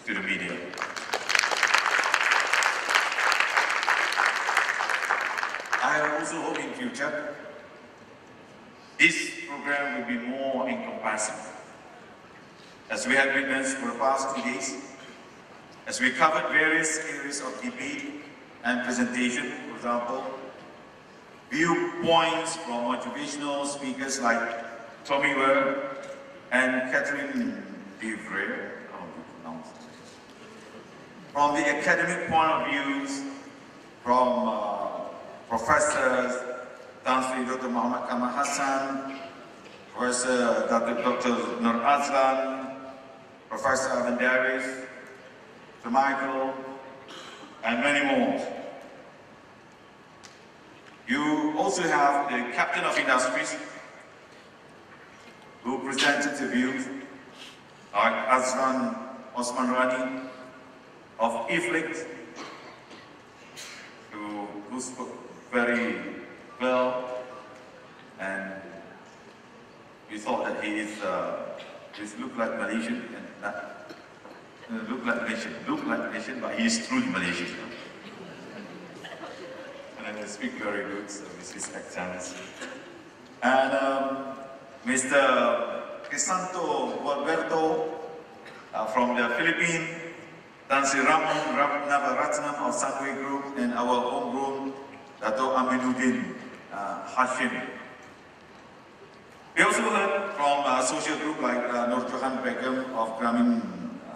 to the media. I also hope in future this program will be more encompassing. As we have witnessed for the past 2 days, as we covered various areas of debate and presentation, for example, viewpoints from motivational speakers like Tommy Ware and Catherine DeVray, from the academic point of views, from professors, Dr. Muhammad Kamal Hassan, Professor Dr. Nur Azlan, Professor Avan Davis, Dr. Michael, and many more. You also have the Captain of Industries, who presented the views, like Azran Osman Rani of IFLIC, who spoke very well, and we thought that he looked like Malaysian, and not look like Malaysian, but he is truly Malaysian. And I speak very good, so with his accents. And Mr. Crisanto Gualberto from the Philippines, Tan Sri Ramon Navaratnam of Sunway Group, and our homegrown Dato' Aminuddin Hashim. We also heard from a social group like Nur Johan Begum of Gramin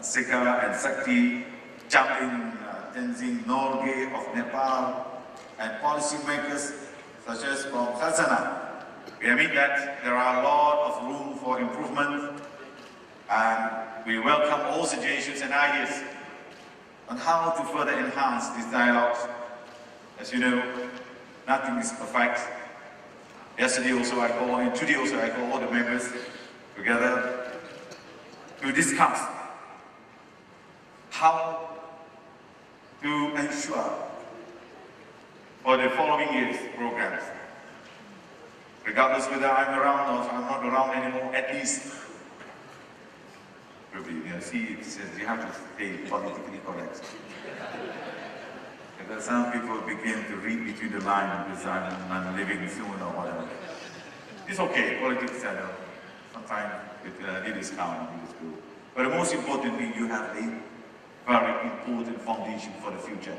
Sekar and Sakti, Chaplin Tenzing Norgay of Nepal, and policymakers such as from Khazanah. We admit that there are a lot of room for improvement, and we welcome all suggestions and ideas on how to further enhance these dialogues. As you know, nothing is perfect. Yesterday also I called, and today also I called all the members together to discuss how to ensure for the following year's programs, regardless whether I'm around or if I'm not around anymore, at least, see, it says you have to stay politically correct. Because some people begin to read between the lines because I'm living soon or whatever. It's okay, politics, I know. Sometimes it is count, it is good. But the most important thing, you have a very important foundation for the future.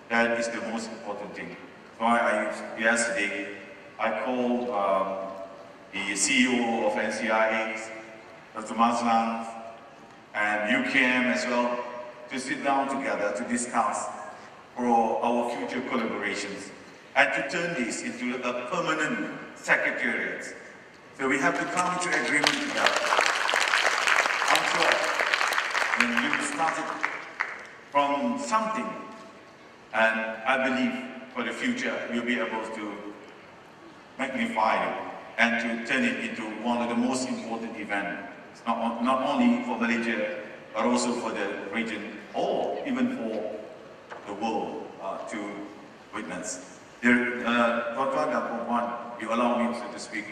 That is the most important thing. So yesterday, I called the CEO of NCIA, Dr. Mazlan, and UKM as well, to sit down together to discuss for our future collaborations and to turn this into a permanent secretariat. So we have to come into agreement together. I'm sure when you started from something, and I believe for the future you'll be able to magnify it and to turn it into one of the most important events. It's not only for Malaysia, but also for the region, or even for the world to witness. Tuan-tuan dan puan-puan, you allow me to speak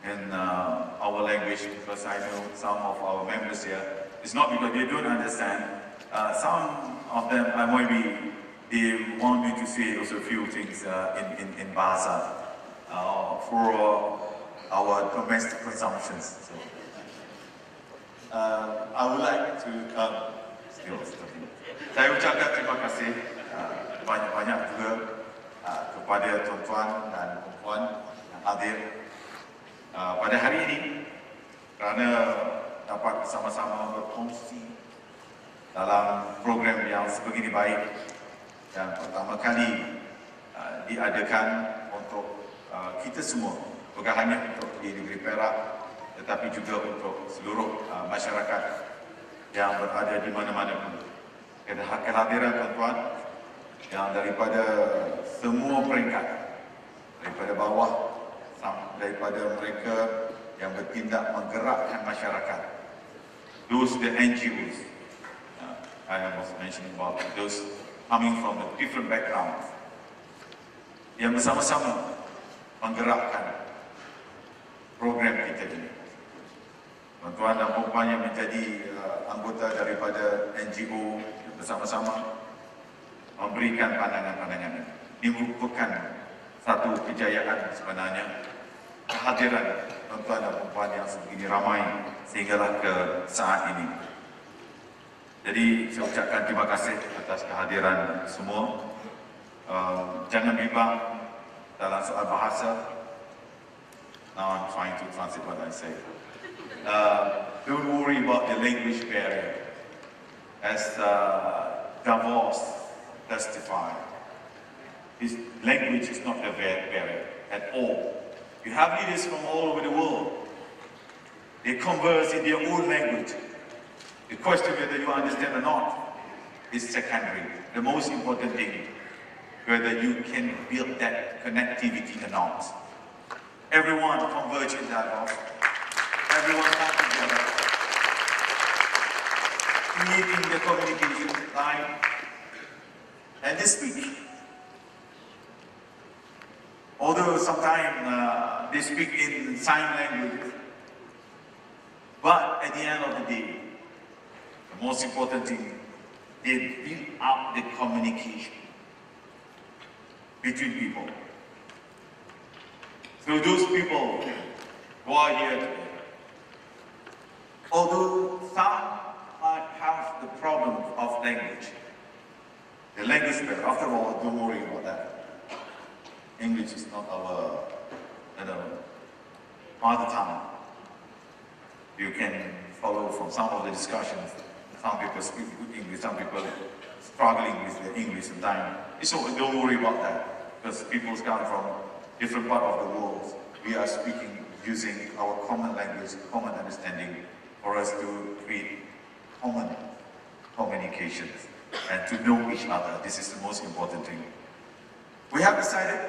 in our language because I know some of our members here. It's not because they don't understand. Some of them, they want me to say also a few things in Bahasa for our domestic consumptions. So, I would like to saya ucapkan terima kasih banyak-banyak juga kepada tuan-tuan dan puan yang hadir pada hari ini kerana dapat bersama-sama berkongsi dalam program yang sebegini baik yang pertama kali diadakan untuk kita semua, bukan hanya untuk di negeri Perak tetapi juga untuk seluruh masyarakat yang berada di mana-mana pun. Kehadiran tuan-tuan yang daripada semua peringkat, daripada bawah daripada mereka yang bertindak menggerakkan masyarakat, those the NGOs, I was mentioning about those coming from the different backgrounds, yang bersama-sama menggerakkan program kita ini. Tuan-tuan dan puan yang menjadi anggota daripada NGO bersama-sama memberikan pandangan-pandangan. Ini merupakan satu kejayaan sebenarnya, kehadiran tuan-tuan dan puan yang sebegini ramai sehinggalah ke saat ini. Jadi saya ucapkan terima kasih atas kehadiran semua. Jangan bimbang dalam soal bahasa. Now I'm trying to translate what I say. Don't worry about the language barrier. As Davos testified, his language is not the barrier at all. You have leaders from all over the world. They converse in their own language. The question whether you understand or not is secondary. The most important thing, whether you can build that connectivity or not. Everyone converge in dialogue. Everyone come together, creating the communication line, and they speak. Although sometimes they speak in sign language, but at the end of the day, the most important thing, they build up the communication between people. So those people who are here today, although some might have the problem of language, the language barrier, after all, don't worry about that. English is not our mother tongue. You can follow from some of the discussions. Some people speak good English, some people struggling with their English sometimes. So don't worry about that, because people come from different parts of the world. We are speaking using our common language, common understanding, for us to create common communications and to know each other. This is the most important thing. We have decided,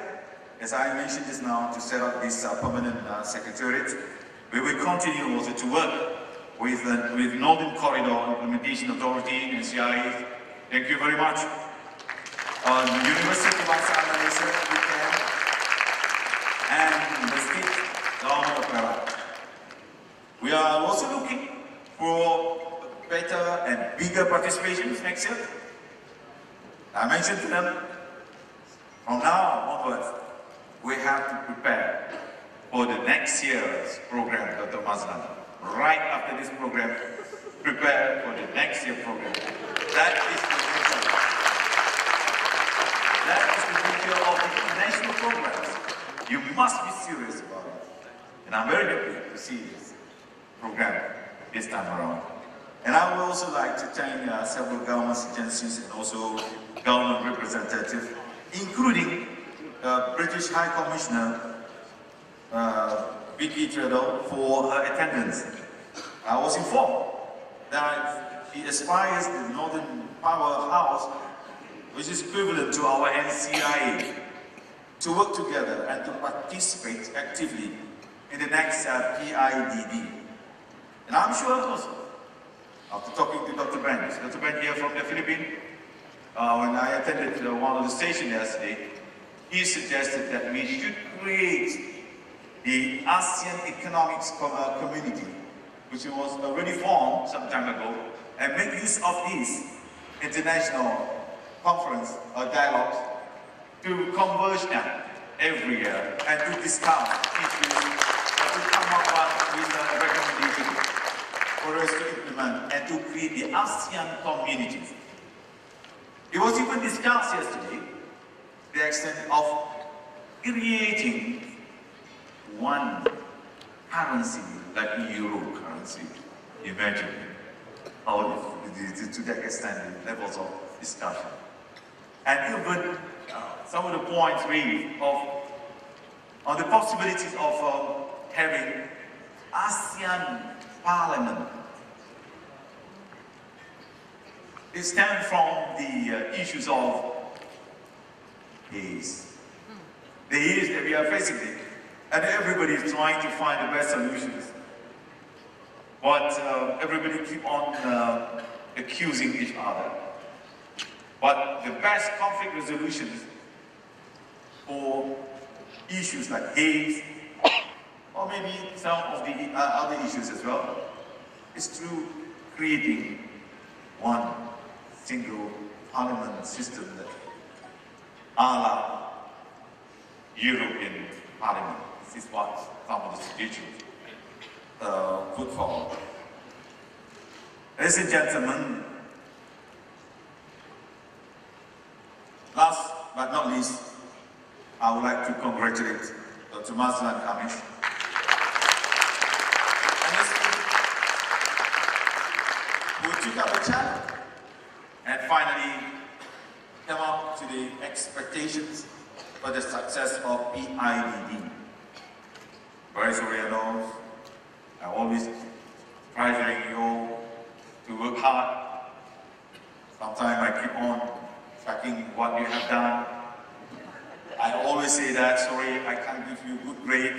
as I mentioned just now, to set up this permanent secretariat. We will continue also to work with Northern Corridor Implementation Authority and CIA. Thank you very much. University of Malaysia, UKM, and the state government of Perak. We are also looking for better and bigger participations next year. I mentioned to them, from now onwards, we have to prepare for the next year's program, Dr. Mazlan. Right after this program, prepare for the next year program. That is the nature. That is the nature of the international programs. You must be serious about it. And I'm very happy to see this program this time around. And I would also like to thank several government agencies and also government representatives, including British High Commissioner Vicky Treadle for her attendance. I was informed that he aspires the Northern Powerhouse, which is equivalent to our NCIA, to work together and to participate actively in the next PIDD. And I'm sure also, after talking to Dr. Ben here from the Philippines, when I attended one of the stations yesterday, he suggested that we should create the ASEAN Economic Community, which was already formed some time ago, and make use of these international conference or dialogues to converge them every year and to discuss issues and to come up with a recommendation for us to implement and to create the ASEAN communities. It was even discussed yesterday the extent of creating one currency like euro currency. Imagine how to that extent the levels of discussion. And even some of the points raised on the possibilities of having ASEAN Parliament. It stems from the issues of haze. The haze that we are facing, and everybody is trying to find the best solutions. But everybody keep on accusing each other. But the best conflict resolutions for issues like haze, or maybe some of the other issues as well, is through creating one single parliament system that a la European Parliament. This is what some of the suggestions put forward. Ladies and gentlemen, last but not least, I would like to congratulate Dr. Mazlan Kamis and his team who took up the challenge and finally came up to the expectations for the success of PIDD. Very sorry, I know I always pressuring you to work hard. Sometimes I keep on tracking what you have done. I always say that, sorry, I can't give you a good grade.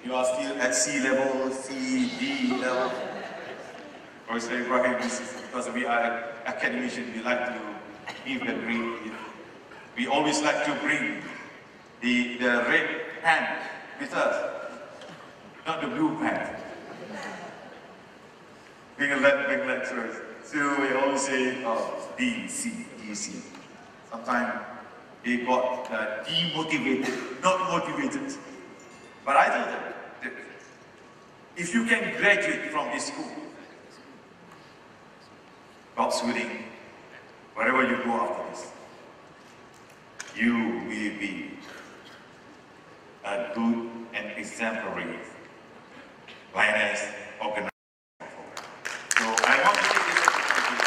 You are still at C level, C, D level. Or say, Ibrahim, this is because we are academicians, we like to give the grade. We always like to bring the red pen with us, not the blue pen. Being a lecturer, so we always say, D, C, D, C. Sometimes they got demotivated, not motivated. But I told them that if you can graduate from this school, God's willing, wherever you go after this, you will be a good and exemplary lioness organizer. So I want to take this opportunity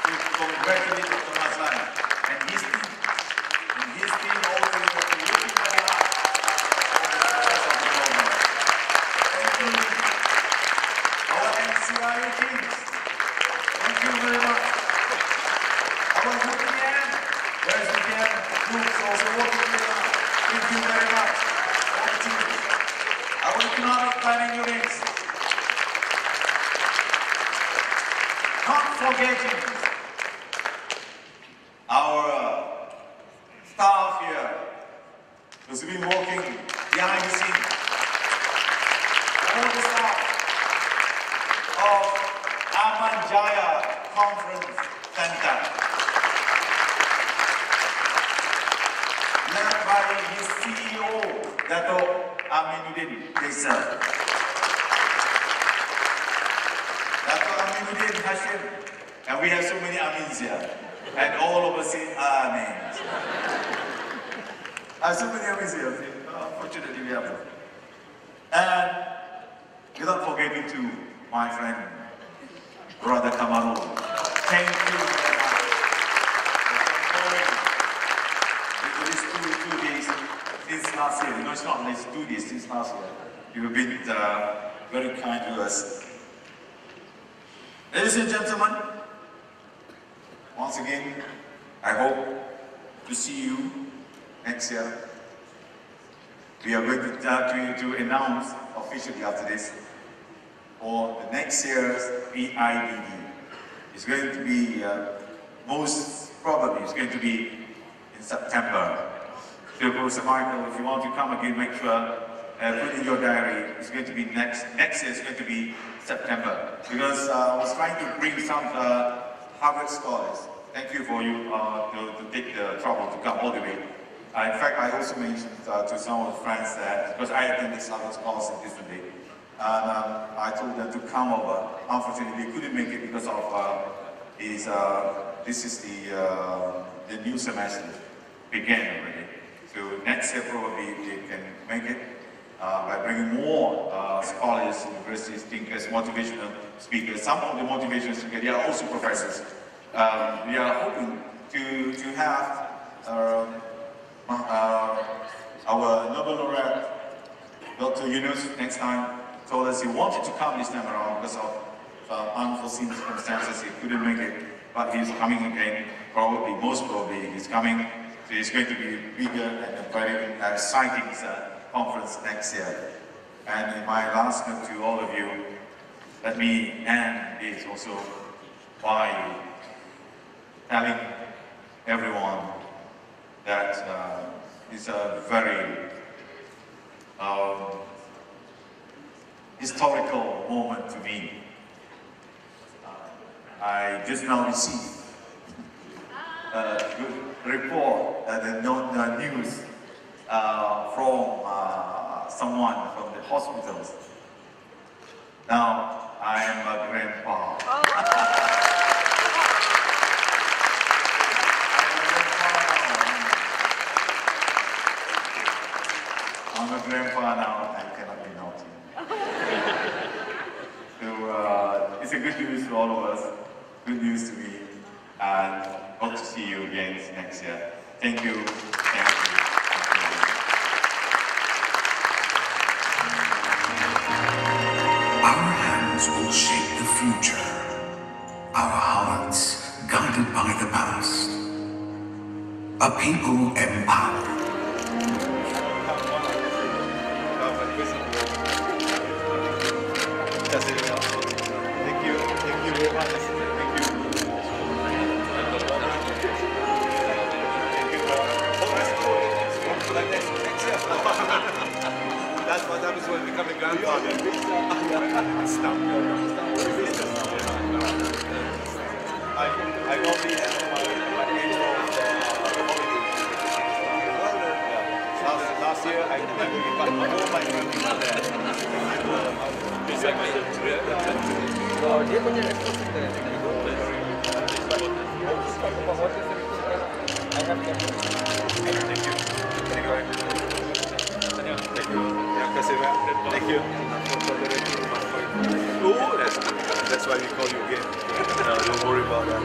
to congratulate Dr. Mazlan and his team. And his team also is working very hard for the success of the program. Including our NCIA teams. Thank you very much. Our UPM, where's UPM groups also working very hard. Thank you very much. All the teams. Our economic planning units. Not forgetting our staff here who's been working behind the scenes. All the staff of Aman Jaya Conference Center, led by his CEO, Dato' Aminuddin Kaisar. Dato' Aminuddin Hashim And we have so many Amins here. And all of us say Amen. I have so many Amins here. Fortunately, we have them. And without forgetting to my friend, Brother Kamaru, thank you very much for these 2 days since last year. No, it's not, it's 2 days since last year. You've been very kind to us. Ladies and gentlemen, once again, I hope to see you next year. We are going to announce officially after this for the next year's PIDD. It's going to be, most probably, it's going to be in September. So, Professor Michael, if you want to come again, make sure, put in your diary, it's going to be next year, it's going to be September. Because I was trying to bring some Harvard scholars. Thank you for you to take the trouble to come all the way. In fact, I also mentioned to some of the friends that, because I attended Harvard scholars differently, and I told them to come over. Unfortunately, they couldn't make it because of this is the new semester began already. So next year probably they can make it by bringing more scholars, universities, thinkers, motivational speakers. Some of the motivational speakers, they are also professors. We are hoping to have our Nobel laureate, Dr. Yunus, next time told us he wanted to come this time around because of unforeseen circumstances. He couldn't make it, but he's coming again. Probably, most probably, he's coming. So it's going to be bigger and a very exciting conference next year. And in my last note to all of you, let me end this also by telling everyone that it's a very historical moment to me. I just now received a report, the news from someone from the hospitals. Now, I am a grandpa. I'm a grandpa now, I cannot be naughty. So it's a good news for all of us, good news to me, and hope to see you again next year. Thank you. Thank you. Our hands will shape the future, our hearts guided by the past. A people empowered. Thank you very much. Thank you. That's what happens when you become a grandfather. Stop. I only have my annual holiday. Last year I invited all my family there. Oh, dia punya respon kita. Thank you. Oh, that's why we call you again. No, don't worry about that.